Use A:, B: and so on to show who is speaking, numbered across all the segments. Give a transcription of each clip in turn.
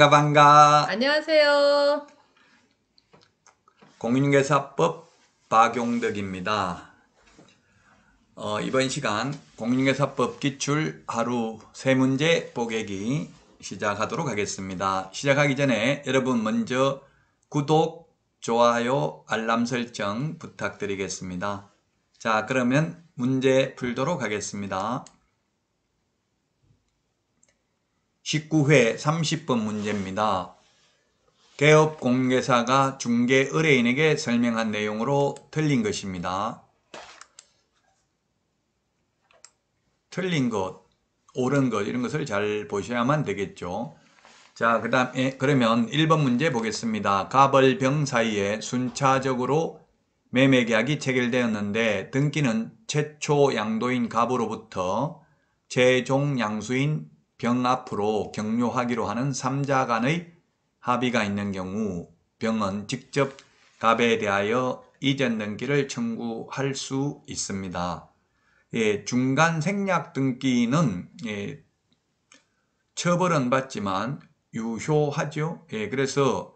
A: 반가.
B: 안녕하세요.
A: 공인중개사법 박용덕입니다. 이번 시간 공인중개사법 기출 하루 3문제 보기 시작하도록 하겠습니다. 시작하기 전에 여러분 먼저 구독, 좋아요, 알람 설정 부탁드리겠습니다. 자, 그러면 문제 풀도록 하겠습니다. 19회 30번 문제입니다. 개업 공개사가 중개 의뢰인에게 설명한 내용으로 틀린 것입니다. 틀린 것, 옳은 것 이런 것을 잘 보셔야만 되겠죠. 자, 그 다음에 그러면 1번 문제 보겠습니다. 갑을병 사이에 순차적으로 매매계약이 체결되었는데 등기는 최초 양도인 갑으로부터 최종 양수인 병 앞으로 경료하기로 하는 3자 간의 합의가 있는 경우 병은 직접 갑에 대하여 이전 등기를 청구할 수 있습니다. 중간 생략 등기는 처벌은 받지만 유효하죠. 그래서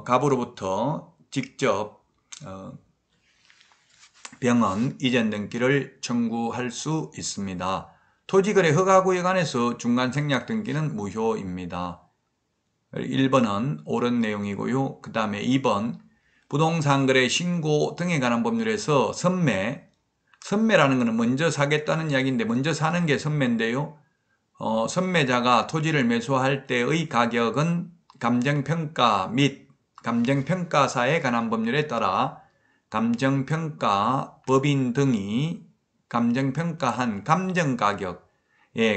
A: 갑으로부터 직접 병은 이전 등기를 청구할 수 있습니다. 토지거래 허가구역 안에서 중간 생략 등기는 무효입니다. 1번은 옳은 내용이고요. 그 다음에 2번 부동산거래 신고 등에 관한 법률에서 선매라는 것은 먼저 사겠다는 이야기인데 먼저 사는 게 선매인데요. 선매자가 토지를 매수할 때의 가격은 감정평가 및 감정평가사에 관한 법률에 따라 감정평가 법인 등이 감정평가한 감정가격,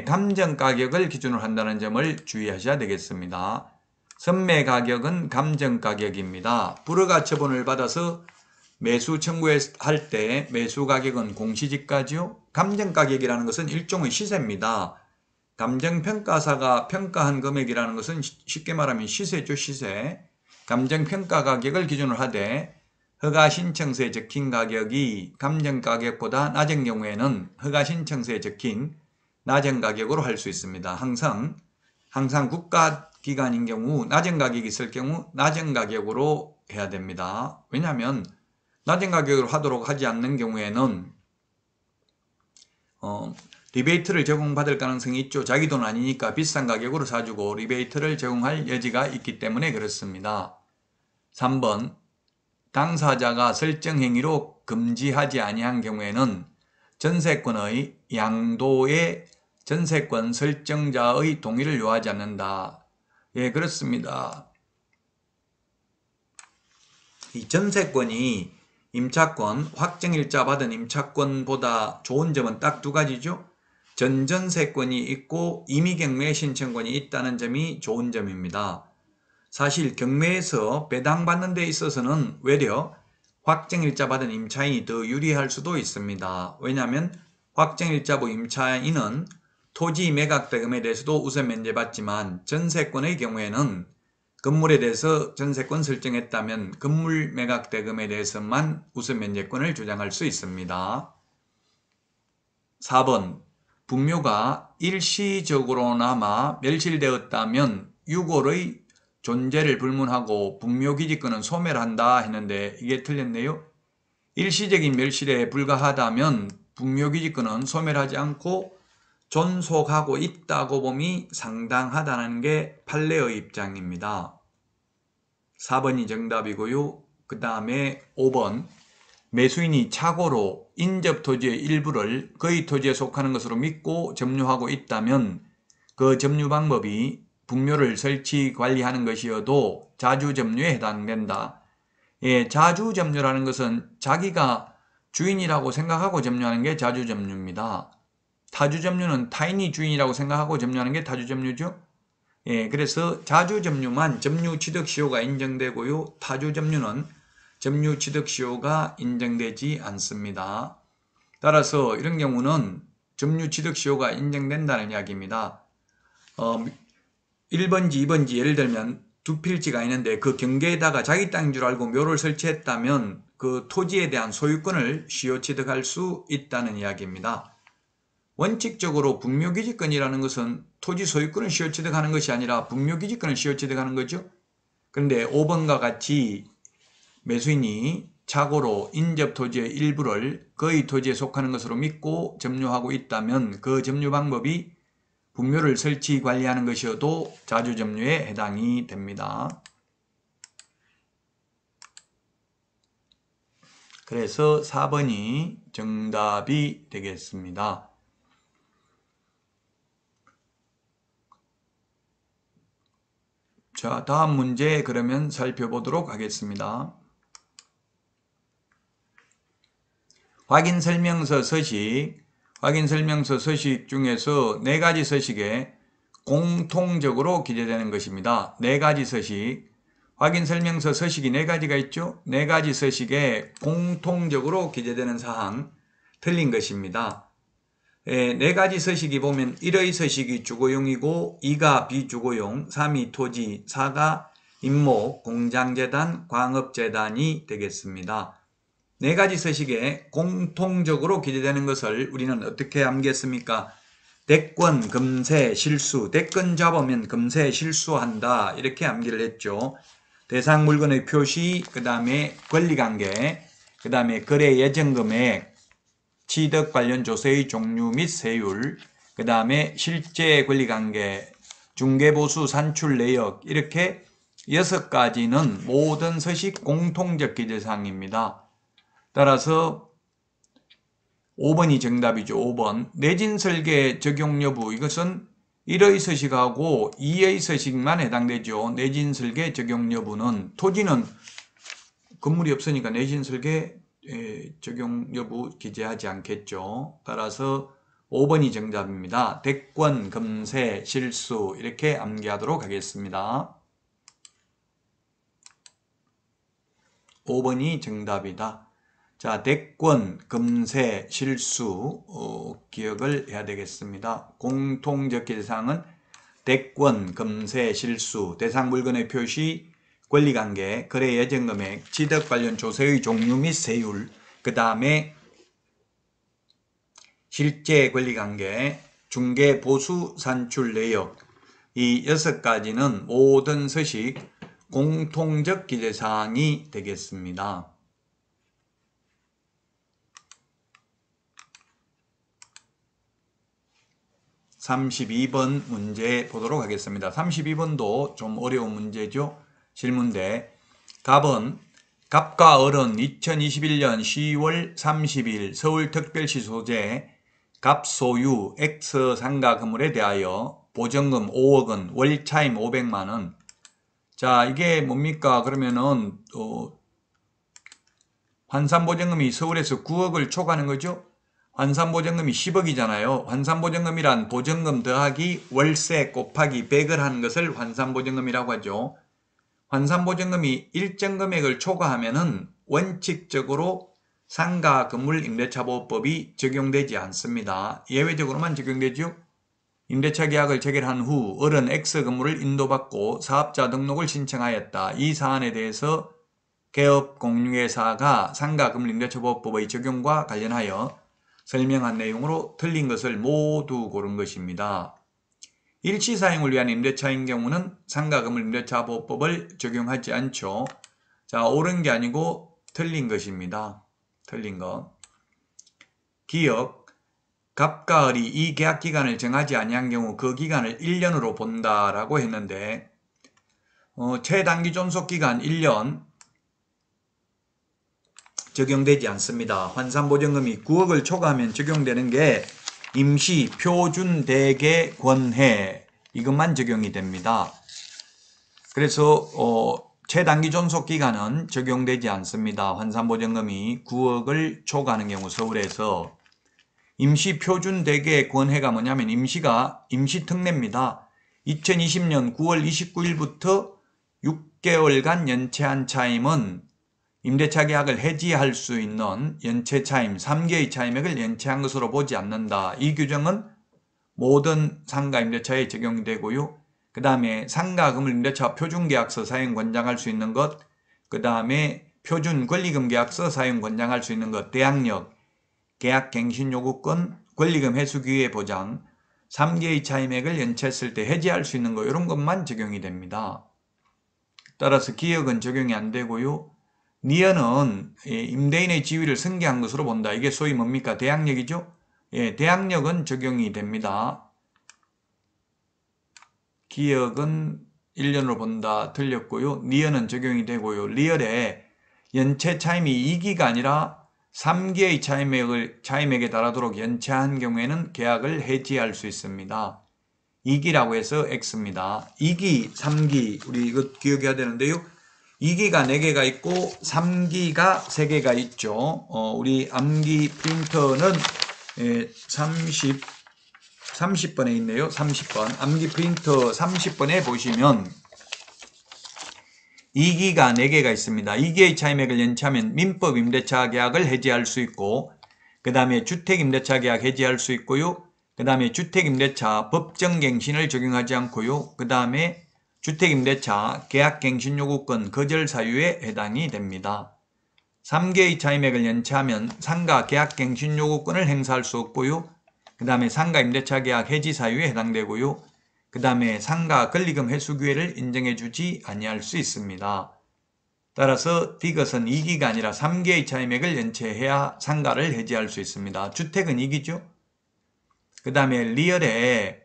A: 감정가격을 기준으로 한다는 점을 주의하셔야 되겠습니다. 선매가격은 감정가격입니다. 불허가 처분을 받아서 매수 청구할 때 매수가격은 공시지가죠. 감정가격이라는 것은 일종의 시세입니다. 감정평가사가 평가한 금액이라는 것은 쉽게 말하면 시세죠. 시세. 감정평가가격을 기준으로 하되 허가신청서에 적힌 가격이 감정가격보다 낮은 경우에는 허가신청서에 적힌 낮은 가격으로 할 수 있습니다. 항상 국가기관인 경우 낮은 가격이 있을 경우 낮은 가격으로 해야 됩니다. 왜냐하면 낮은 가격으로 하도록 하지 않는 경우에는 리베이트를 제공받을 가능성이 있죠. 자기 돈 아니니까 비싼 가격으로 사주고 리베이트를 제공할 여지가 있기 때문에 그렇습니다. 3번 당사자가 설정 행위로 금지하지 아니한 경우에는 전세권의 양도에 전세권 설정자의 동의를 요하지 않는다. 그렇습니다. 이 전세권이 임차권, 확정일자 받은 임차권보다 좋은 점은 딱 두 가지죠. 전전세권이 있고 임의경매 신청권이 있다는 점이 좋은 점입니다. 사실 경매에서 배당받는 데 있어서는 외려 확정일자 받은 임차인이 더 유리할 수도 있습니다. 왜냐하면 확정일자부 임차인은 토지 매각대금에 대해서도 우선 면제받지만 전세권의 경우에는 건물에 대해서 전세권 설정했다면 건물 매각대금에 대해서만 우선 면제권을 주장할 수 있습니다. 4번 분묘가 일시적으로나마 멸실되었다면 유골의 존재를 불문하고 분묘기지권은 소멸한다 했는데 이게 틀렸네요. 일시적인 멸실에 불과하다면 분묘기지권은 소멸하지 않고 존속하고 있다고 봄이 상당하다는 게 판례의 입장입니다. 4번이 정답이고요. 그 다음에 5번 매수인이 착오로 인접토지의 일부를 거의 토지에 속하는 것으로 믿고 점유하고 있다면 그 점유 방법이 분묘를 설치 관리하는 것이어도 자주점유에 해당된다. 자주점유라는 것은 자기가 주인이라고 생각하고 점유하는 게 자주점유입니다. 타주점유는 타인이 주인이라고 생각하고 점유하는 게 타주점유죠. 그래서 자주점유만 점유취득시효가 인정되고요. 타주점유는 점유취득시효가 인정되지 않습니다. 따라서 이런 경우는 점유취득시효가 인정된다는 이야기입니다. 1번지, 2번지 예를 들면 두 필지가 있는데 그 경계에다가 자기 땅인 줄 알고 묘를 설치했다면 그 토지에 대한 소유권을 시효 취득할 수 있다는 이야기입니다. 원칙적으로 분묘기지권이라는 것은 토지 소유권을 시효 취득하는 것이 아니라 분묘기지권을 시효 취득하는 거죠. 그런데 5번과 같이 매수인이 착오로 인접 토지의 일부를 거의 토지에 속하는 것으로 믿고 점유하고 있다면 그 점유 방법이 분묘를 설치 관리하는 것이어도 자주점유에 해당이 됩니다. 그래서 4번이 정답이 되겠습니다. 자, 다음 문제 그러면 살펴보도록 하겠습니다. 확인설명서 서식, 확인설명서 서식 중에서 4가지 서식에 공통적으로 기재되는 것입니다. 4가지 서식, 확인설명서 서식이 4가지가 있죠. 4가지 서식에 공통적으로 기재되는 사항 틀린 것입니다. 4가지 서식이 보면 1의 서식이 주거용이고 2가 비주거용, 3이 토지, 4가 임목, 공장재단, 광업재단이 되겠습니다. 4가지 서식에 공통적으로 기재되는 것을 우리는 어떻게 암기했습니까? 대권, 금세, 실수, 대권 잡으면 금세 실수한다 이렇게 암기를 했죠. 대상 물건의 표시, 그 다음에 권리관계, 그 다음에 거래 예정금액, 취득 관련 조세의 종류 및 세율, 그 다음에 실제 권리관계, 중개보수 산출 내역 이렇게 6가지는 모든 서식 공통적 기재사항입니다. 따라서 5번이 정답이죠. 5번. 내진설계 적용 여부 이것은 1의 서식하고 2의 서식만 해당되죠. 내진설계 적용 여부는 토지는 건물이 없으니까 내진설계 적용 여부 기재하지 않겠죠. 따라서 5번이 정답입니다. 대권, 금세, 실수 이렇게 암기하도록 하겠습니다. 5번이 정답이다. 자, 대권, 금세, 실수 기억을 해야 되겠습니다. 공통적 기재사항은 대권, 금세, 실수, 대상 물건의 표시, 권리관계, 거래 예정금액, 취득 관련 조세의 종류 및 세율, 그 다음에 실제 권리관계, 중개, 보수, 산출 내역 이 6가지는 모든 서식 공통적 기재사항이 되겠습니다. 32번 문제 보도록 하겠습니다. 32번도 좀 어려운 문제죠. 질문대 갑은 갑과 을은 2021년 10월 30일 서울특별시 소재 갑소유 X 상가 건물에 대하여 보증금 5억원, 월차임 500만원. 자, 이게 뭡니까? 그러면은 환산보증금이 서울에서 9억을 초과하는 거죠. 환산보증금이 10억이잖아요. 환산보증금이란 보증금 더하기 월세 곱하기 100을 하는 것을 환산보증금이라고 하죠. 환산보증금이 일정 금액을 초과하면은 원칙적으로 상가 건물 임대차보호법이 적용되지 않습니다. 예외적으로만 적용되죠. 임대차 계약을 체결한 후 을은 X 건물을 인도받고 사업자 등록을 신청하였다. 이 사안에 대해서 개업공유회사가 상가 건물 임대차보호법의 적용과 관련하여 설명한 내용으로 틀린 것을 모두 고른 것입니다. 일시사용을 위한 임대차인 경우는 상가 건물 임대차보호법을 적용하지 않죠. 자, 옳은 게 아니고 틀린 것입니다. 틀린 것. 기억, 갑과 을이 이 계약 기간을 정하지 아니한 경우 그 기간을 1년으로 본다라고 했는데 최단기 존속기간 1년 적용되지 않습니다. 환산보증금이 9억을 초과하면 적용되는 게 임시 표준 대개 권해 이것만 적용이 됩니다. 그래서 최단기 존속기간은 적용되지 않습니다. 환산보증금이 9억을 초과하는 경우 서울에서 임시 표준 대개 권해가 뭐냐면 임시가 임시특례입니다. 2020년 9월 29일부터 6개월간 연체한 차임은 임대차 계약을 해지할 수 있는 연체 차임 3개의 차임액을 연체한 것으로 보지 않는다. 이 규정은 모든 상가 임대차에 적용되고요. 그 다음에 상가금을 임대차 표준계약서 사용 권장할 수 있는 것, 그 다음에 표준권리금계약서 사용 권장할 수 있는 것, 대항력, 계약갱신요구권, 권리금 회수기회 보장, 3개의 차임액을 연체했을 때 해지할 수 있는 거 이런 것만 적용이 됩니다. 따라서 기역은 적용이 안 되고요. 니은은 임대인의 지위를 승계한 것으로 본다. 이게 소위 뭡니까? 대항력이죠? 예, 대항력은 적용이 됩니다. 기역은 1년으로 본다. 틀렸고요. 니은은 적용이 되고요. 리얼에 연체 차임이 2기가 아니라 3기의 차임액에 달하도록 연체한 경우에는 계약을 해지할 수 있습니다. 2기라고 해서 X입니다. 2기, 3기, 우리 이거 기억해야 되는데요. 2기가 4개가 있고 3기가 3개가 있죠. 우리 암기 프린터는 30번에 있네요. 30번. 암기 프린터 30번에 보시면 2기가 4개가 있습니다. 2기의 차임액을 연체하면 민법 임대차 계약을 해지할 수 있고, 그 다음에 주택임대차 계약 해지할 수 있고요. 그 다음에 주택임대차 법정갱신을 적용하지 않고요. 그 다음에 주택임대차 계약갱신요구권 거절 사유에 해당이 됩니다. 3개의 차임액을 연체하면 상가 계약갱신요구권을 행사할 수 없고요. 그 다음에 상가 임대차 계약 해지 사유에 해당되고요. 그 다음에 상가 권리금 회수 기회를 인정해주지 아니할 수 있습니다. 따라서 디귿은 2기가 아니라 3개의 차임액을 연체해야 상가를 해지할 수 있습니다. 주택은 2기죠. 그 다음에 리얼에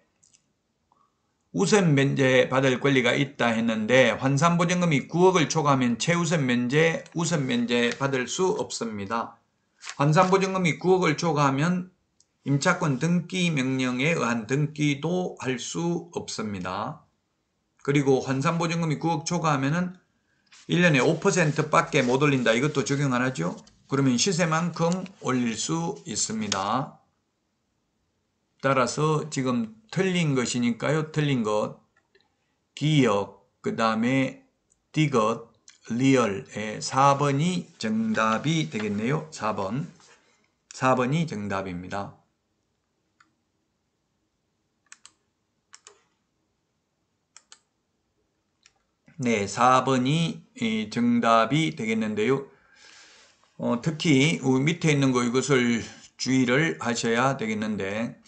A: 우선 면제 받을 권리가 있다 했는데 환산보증금이 9억을 초과하면 최우선 면제, 우선 면제 받을 수 없습니다. 환산보증금이 9억을 초과하면 임차권 등기 명령에 의한 등기도 할 수 없습니다. 그리고 환산보증금이 9억 초과하면은 1년에 5%밖에 못 올린다. 이것도 적용 안 하죠? 그러면 시세만큼 올릴 수 있습니다. 따라서 지금 틀린 것이니까요. 틀린 것. 기역, 그 다음에 디귿, 리얼의 4번이 정답이 되겠네요. 4번. 4번이 정답입니다. 네, 4번이 정답이 되겠는데요. 특히 밑에 있는 거 이것을 주의를 하셔야 되겠는데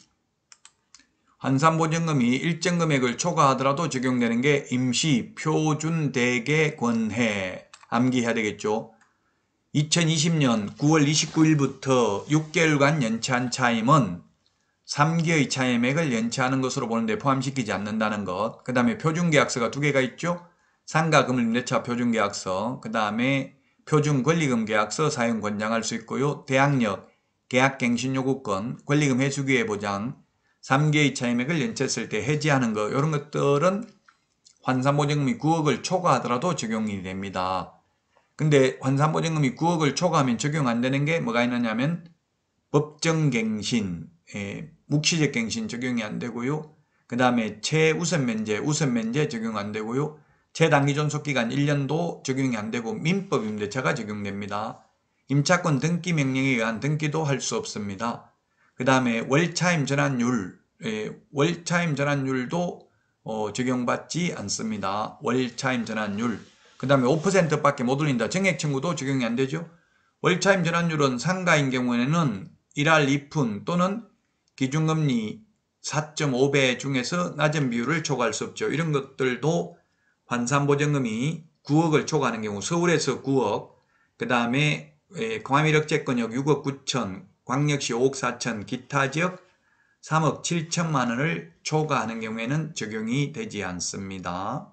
A: 환산보증금이 일정 금액을 초과하더라도 적용되는 게 임시 표준대개 권해 암기해야 되겠죠. 2020년 9월 29일부터 6개월간 연체한 차임은 3기의 차임액을 연체하는 것으로 보는데 포함시키지 않는다는 것. 그 다음에 표준계약서가 2개가 있죠. 상가금융임대차 표준계약서, 그 다음에 표준권리금 계약서 사용 권장할 수 있고요. 대항력, 계약갱신요구권, 권리금 회수기회 보장, 3개의 차임액을 연체했을 때 해지하는 것, 이런 것들은 환산보증금이 9억을 초과하더라도 적용이 됩니다. 근데 환산보증금이 9억을 초과하면 적용 안 되는 게 뭐가 있느냐면 법정갱신, 묵시적 갱신 적용이 안 되고요. 그 다음에 최우선면제, 우선면제 적용 안 되고요. 최단기존속기간 1년도 적용이 안 되고 민법 임대차가 적용됩니다. 임차권 등기 명령에 의한 등기도 할 수 없습니다. 그 다음에 월차임 전환율, 월차임 전환율도 적용받지 않습니다. 월차임 전환율. 그 다음에 5%밖에 못 올린다. 정액 청구도 적용이 안 되죠. 월차임 전환율은 상가인 경우에는 1할 2푼 또는 기준금리 4.5배 중에서 낮은 비율을 초과할 수 없죠. 이런 것들도 환산보증금이 9억을 초과하는 경우 서울에서 9억, 그 다음에 광화밀억제권역 6억 9천, 광역시 5억 4천, 기타 지역 3억 7천만 원을 초과하는 경우에는 적용이 되지 않습니다.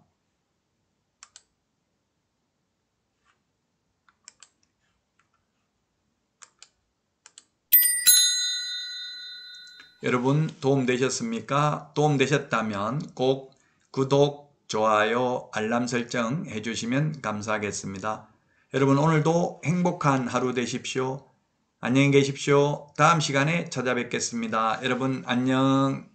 A: 여러분 도움되셨습니까? 도움되셨다면 꼭 구독, 좋아요, 알람 설정 해주시면 감사하겠습니다. 여러분 오늘도 행복한 하루 되십시오. 안녕히 계십시오. 다음 시간에 찾아뵙겠습니다. 여러분 안녕.